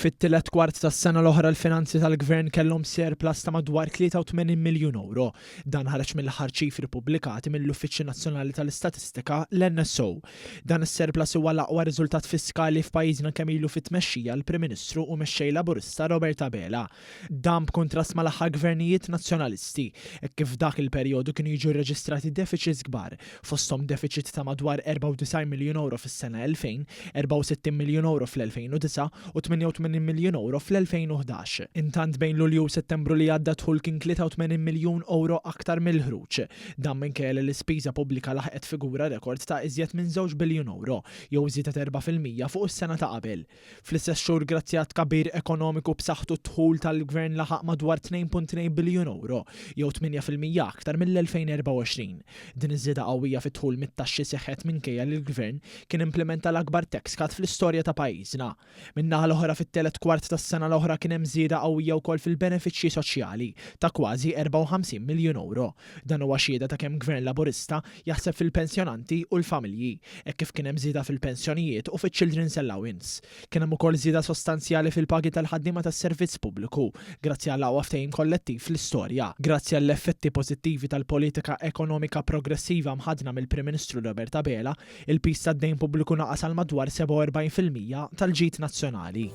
Fit-tielet kwart tas-sena l-oħra l-finanzi tal-Gvern kellhom surplus ta' madwar 83 miljun euro. Dan ħareġ mill-aħħar ċifri pubblikati mill-Uffiċċju Nazzjonali tal-Istatistika l-NSO. Dan is-surplus huwa l-aqwa riżultat fiskali f'pajjiżna kemm ilu fit-tmexxija l-Prim Ministru u mexxej Laburista Robert Abela. Dan b'kuntrast mal-aħħar gvernijiet nazzjonalisti, kif dak il-perjodu kienu jiġu rreġistrati deficits kbar, fosthom deficit ta' madwar 94 miljun euro fis-sena 2000, 64 miljun euro fl-2009 u 88 miljun euro fl-2011. Intant bejn Lulju u Settembru li għadda dħul kien 83 miljun euro aktar mill-ħruġ. Dan minkejja li l-ispiża pubblika laħqet figura rekord ta' iżjed minn 2 biljun euro, jew żied 4% fuq is-sena ta' qabel. Fl-istess xhur grazzi għat kabir ekonomiku b'saħħtu dħul tal-Gvern laħaq madwar 2.2 biljun euro, jew 8% aktar mill-2024. Din iż-żieda qawwija fit-dħul mit-taxxi seħħet minkejja li l-Gvern kien implementa l-akbar tax cut fl-istorja ta' pajjiżna. Min-naħa l-oħra fit-telet kwart tas-sena l-oħra kien hemm żieda qawwija wkoll fil-benefiċċji soċjali ta' kważi 54 miljun euro. Dan huwa xhieda ta' kemm Gvern Laburista jaħseb fil-pensjonanti u l-familji, hekk kif kien hemm żieda fil-pensjonijiet u fiċ-Children's Allowance. Kien hemm ukoll żieda sostanzjali fil-pagi tal-ħaddiema tas-servizz pubbliku, grazzi għal aqwa ftehim kollettiv fl-istorja. Grazzi għall-effetti pożittivi tal-politika ekonomika progressiva mħaddna mill-Prim Ministru Robert Abela, il-piż tad-dejn pubbliku naqas għal madwar 47% tal-ġid nazzjonali.